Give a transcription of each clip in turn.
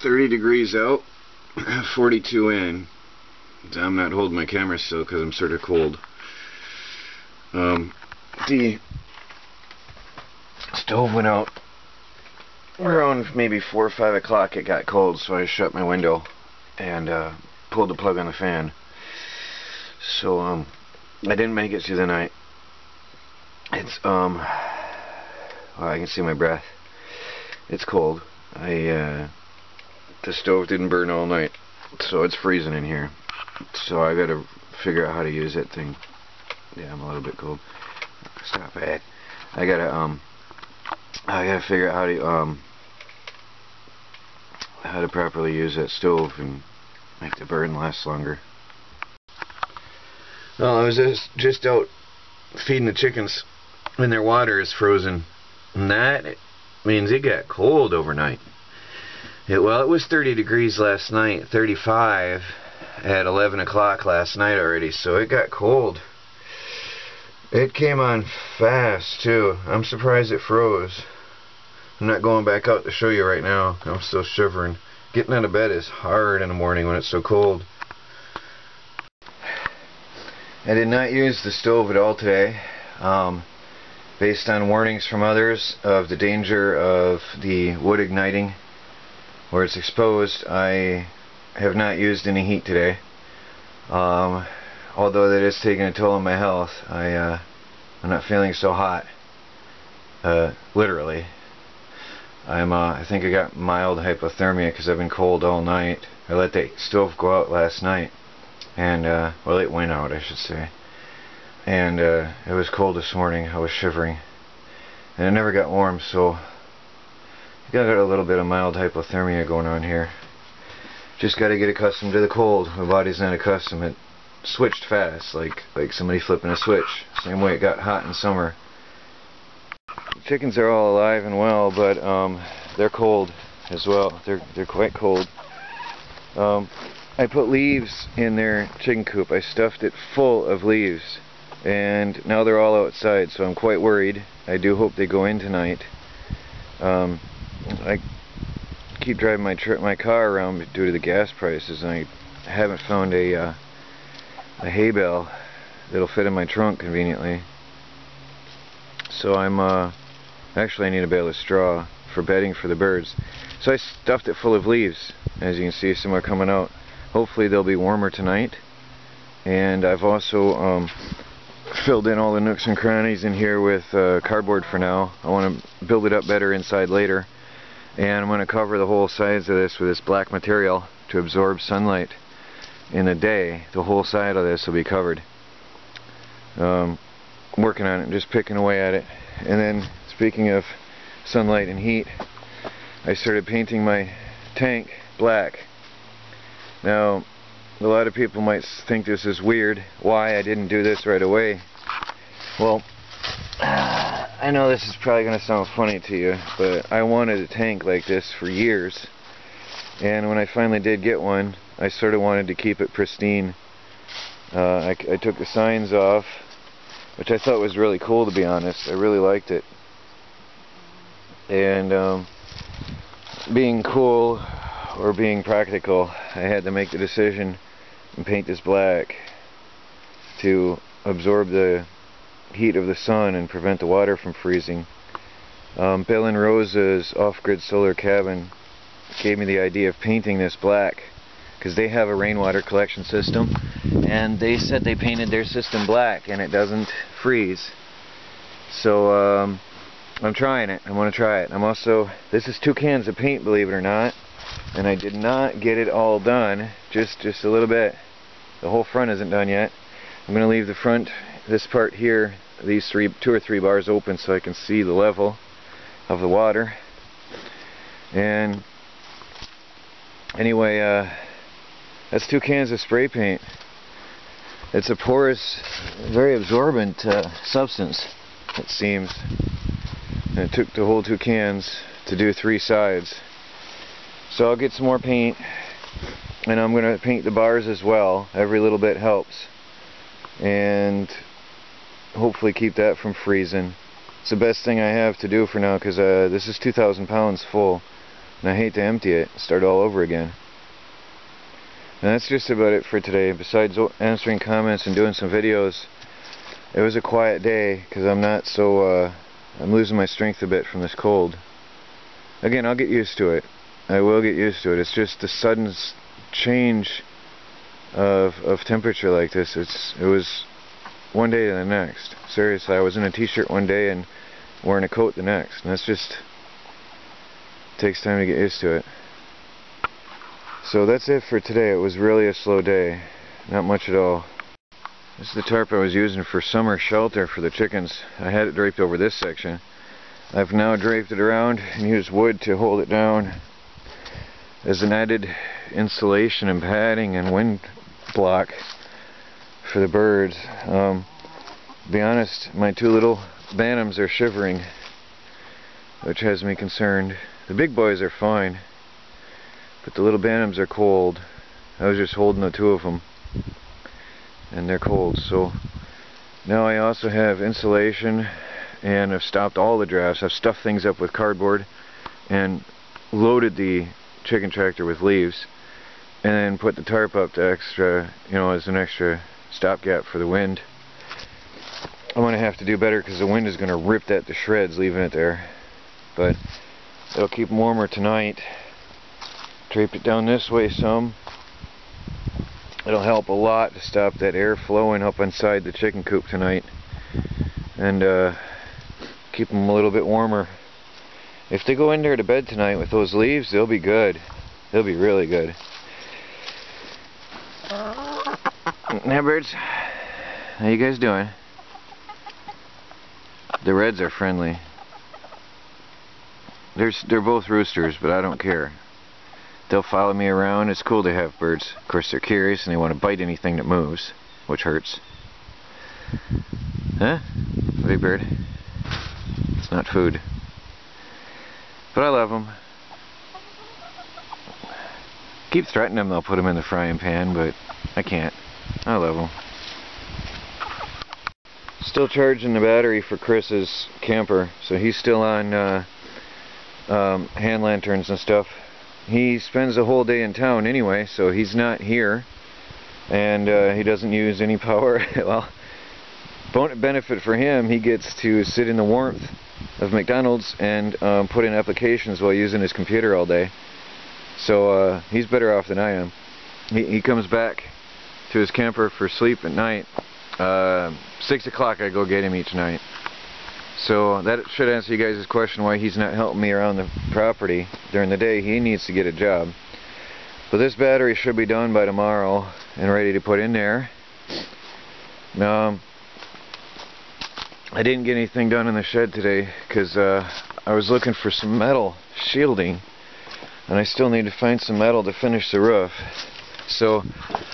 30 degrees out, 42 in. I'm not holding my camera still because I'm sort of cold. The stove went out around maybe 4 or 5 o'clock. It got cold, so I shut my window and pulled the plug on the fan. So I didn't make it through the night. It's well, I can see my breath. It's cold. The stove didn't burn all night, so it's freezing in here. So I gotta figure out how to use that thing. Yeah, I'm a little bit cold. Stop it. I gotta figure out how to properly use that stove and make the burn last longer. Well, I was just out feeding the chickens, and their water is frozen, and that means it got cold overnight. Well, it was 30 degrees last night, 35 at 11 o'clock last night already, so it got cold. It came on fast, too. I'm surprised it froze. I'm not going back out to show you right now. I'm still shivering. Getting out of bed is hard in the morning when it's so cold. I did not use the stove at all today. Based on warnings from others of the danger of the wood igniting where it's exposed, I have not used any heat today. Although that is taking a toll on my health. I'm not feeling so hot. Literally. I think I got mild hypothermia because I've been cold all night. I let the stove go out last night, and well, it went out, I should say. And it was cold this morning. I was shivering, and it never got warm, so I got a little bit of mild hypothermia going on here. Just got to get accustomed to the cold. My body's not accustomed. It switched fast, like somebody flipping a switch. Same way it got hot in summer. The chickens are all alive and well, but they're cold as well. They're quite cold. I put leaves in their chicken coop. I stuffed it full of leaves, and now they're all outside, so I'm quite worried. I do hope they go in tonight. I keep driving my car around due to the gas prices, and I haven't found a hay bale that'll fit in my trunk conveniently. So actually I need a bale of straw for bedding for the birds. So I stuffed it full of leaves. As you can see, some are coming out. Hopefully they'll be warmer tonight. And I've also filled in all the nooks and crannies in here with cardboard for now. I want to build it up better inside later. And I'm going to cover the whole sides of this with this black material to absorb sunlight in the day. The whole side of this will be covered. I'm working on it, just picking away at it. And then, speaking of sunlight and heat, I started painting my tank black. Now, a lot of people might think this is weird, why I didn't do this right away. Well, I know this is probably going to sound funny to you, but I wanted a tank like this for years. And when I finally did get one, I sort of wanted to keep it pristine. I took the signs off, which I thought was really cool, to be honest. I really liked it. And being cool or being practical, I had to make the decision and paint this black to absorb the heat of the sun and prevent the water from freezing. Bill and Rosa's off-grid solar cabin gave me the idea of painting this black because they have a rainwater collection system, and they said they painted their system black and it doesn't freeze. So I'm trying it. I want to try it. This is 2 cans of paint, believe it or not, and I did not get it all done, just a little bit. The whole front isn't done yet. I'm going to leave the front, this part here, these 2 or 3 bars open so I can see the level of the water. And anyway, that's 2 cans of spray paint. It's a porous, very absorbent substance, it seems. And it took the whole 2 cans to do 3 sides. So I'll get some more paint, and I'm going to paint the bars as well. Every little bit helps. And hopefully keep that from freezing. It's the best thing I have to do for now, because this is 2,000 pounds full and I hate to empty it and start all over again. And that's just about it for today. Besides answering comments and doing some videos, it was a quiet day because I'm not so I'm losing my strength a bit from this cold. Again, I'll get used to it. I will get used to it. It's just the sudden change of temperature like this. It was one day to the next. Seriously, I was in a t-shirt one day and wearing a coat the next. And that's just takes time to get used to it. So that's it for today. It was really a slow day. Not much at all. This is the tarp I was using for summer shelter for the chickens. I had it draped over this section. I've now draped it around and used wood to hold it down as an added insulation and padding and wind block for the birds. To be honest, my two little bantams are shivering, which has me concerned. The big boys are fine, but the little bantams are cold. I was just holding the two of them, and they're cold. So now I also have insulation, and I've stopped all the drafts. I've stuffed things up with cardboard and loaded the chicken tractor with leaves, and then put the tarp up to extra, as an extra stopgap for the wind. I'm going to have to do better because the wind is going to rip that to shreds leaving it there. But it'll keep them warmer tonight. Drape it down this way some. It'll help a lot to stop that air flowing up inside the chicken coop tonight. And keep them a little bit warmer. If they go in there to bed tonight with those leaves, they'll be good. They'll be really good. Now, birds, how you guys doing? The reds are friendly. They're both roosters, but I don't care. They'll follow me around. It's cool to have birds. Of course, they're curious and they want to bite anything that moves, which hurts. Huh? Big bird. It's not food. But I love them. Keep threatening them, they'll put them in the frying pan, but I can't. I love them. Still charging the battery for Chris's camper, so he's still on hand lanterns and stuff. He spends the whole day in town anyway, so he's not here, and he doesn't use any power. Well, benefit for him, he gets to sit in the warmth of McDonald's and put in applications while using his computer all day. So he's better off than I am. He comes back to his camper for sleep at night. 6 o'clock I go get him each night. So that should answer you guys' question why he's not helping me around the property during the day. He needs to get a job. But this battery should be done by tomorrow and ready to put in there. I didn't get anything done in the shed today because I was looking for some metal shielding, and I still need to find some metal to finish the roof. So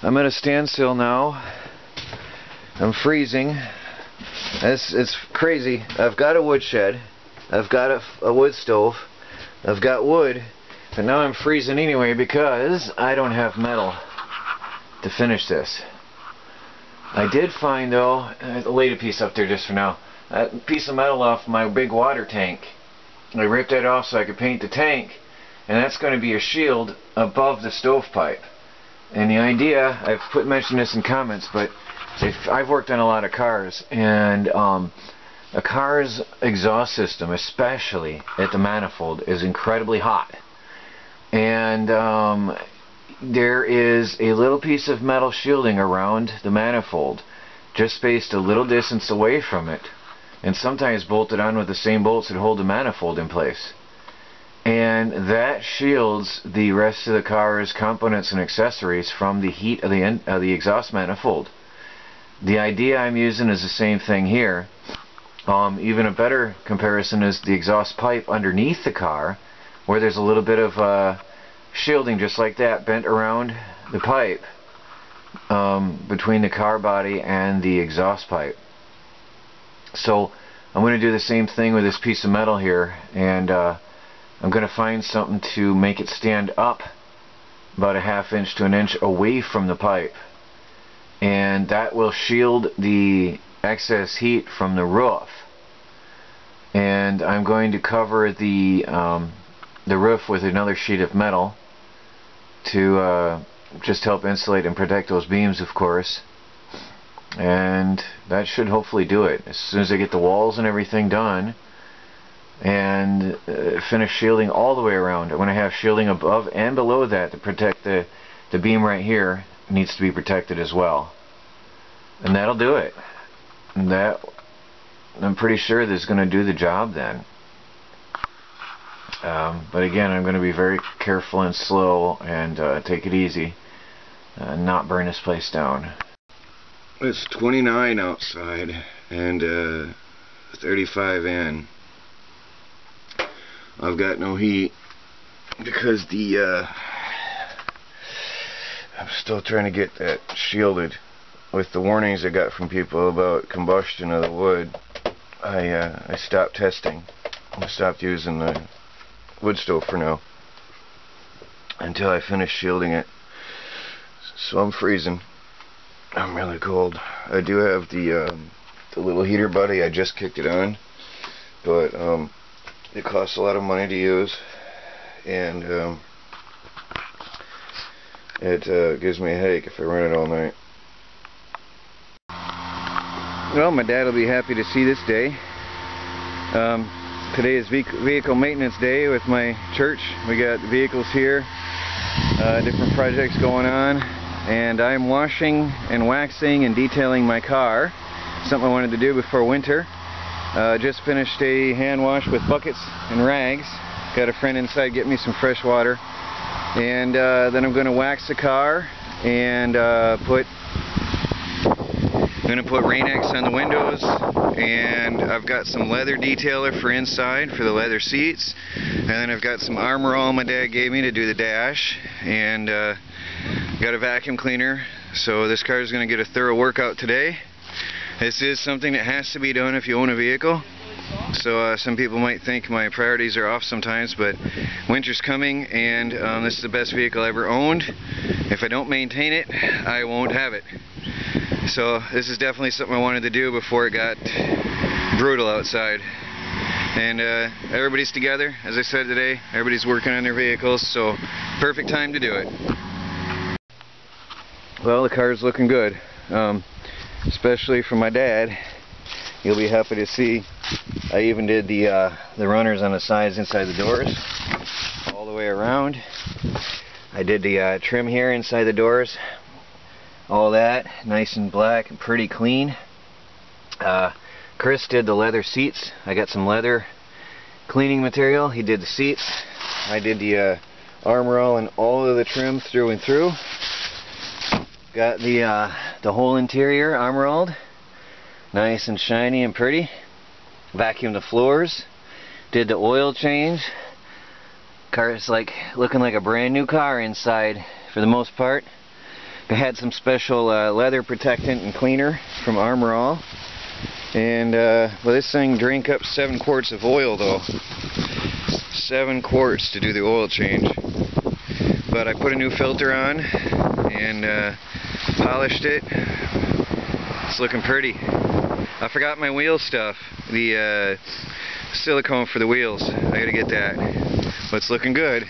I'm at a standstill now. I'm freezing. It's crazy. I've got a wood shed, I've got a wood stove, I've got wood, but now I'm freezing anyway because I don't have metal to finish this. I did find, though, I laid a piece up there just for now, a piece of metal off my big water tank. I ripped that off so I could paint the tank, and that's going to be a shield above the stovepipe. And the idea, I've mentioned this in comments, but I've worked on a lot of cars, and a car's exhaust system, especially at the manifold, is incredibly hot. And there is a little piece of metal shielding around the manifold, just spaced a little distance away from it, and sometimes bolted on with the same bolts that hold the manifold in place. And that shields the rest of the car's components and accessories from the heat of the exhaust manifold. The idea I'm using is the same thing here. Even a better comparison is the exhaust pipe underneath the car, where there's a little bit of shielding just like that bent around the pipe between the car body and the exhaust pipe. So I'm going to do the same thing with this piece of metal here, and I'm going to find something to make it stand up about a ½ inch to an inch away from the pipe, and that will shield the excess heat from the roof. And I'm going to cover the the roof with another sheet of metal to just help insulate and protect those beams, of course. And that should hopefully do it. As soon as I get the walls and everything done and finish shielding all the way around, I'm going to have shielding above and below that to protect the beam right here. It needs to be protected as well. And that'll do it. And that, I'm pretty sure this is going to do the job then. But again, I'm going to be very careful and slow and take it easy. Not burn this place down. It's 29 outside and 35 in. I've got no heat because I'm still trying to get that shielded. With the warnings I got from people about combustion of the wood, I stopped testing. I stopped using the wood stove for now until I finish shielding it. So I'm freezing. I'm really cold. I do have the little heater buddy. I just kicked it on, but it costs a lot of money to use, and it gives me a headache if I run it all night. Well, my dad will be happy to see this day. Today is vehicle maintenance day with my church. We got vehicles here, different projects going on, and I'm washing and waxing and detailing my car. Something I wanted to do before winter. Just finished a hand wash with buckets and rags. Got a friend inside getting me some fresh water, and then I'm going to wax the car and put Rain-X on the windows, and I've got some leather detailer for inside for the leather seats, and then I've got some Armor All my dad gave me to do the dash, and got a vacuum cleaner. So this car is going to get a thorough workout today. This is something that has to be done if you own a vehicle. So some people might think my priorities are off sometimes, but winter's coming, and this is the best vehicle I ever owned. If I don't maintain it, I won't have it. So this is definitely something I wanted to do before it got brutal outside. And everybody's together, as I said today. Everybody's working on their vehicles, so perfect time to do it. Well, the car's looking good, especially for my dad. You'll be happy to see I even did the runners on the sides inside the doors all the way around. I did the trim here inside the doors. All that nice and black and pretty clean. Chris did the leather seats. I got some leather cleaning material. He did the seats. I did the Armor All and all of the trim through and through. Got the whole interior Armor All'd, nice and shiny and pretty. Vacuumed the floors. Did the oil change. Car's like looking like a brand new car inside for the most part. I had some special leather protectant and cleaner from Armor All, and well, this thing drank up 7 quarts of oil though. 7 quarts to do the oil change. But I put a new filter on and polished it. It's looking pretty. I forgot my wheel stuff, the silicone for the wheels. I gotta get that, but it's looking good.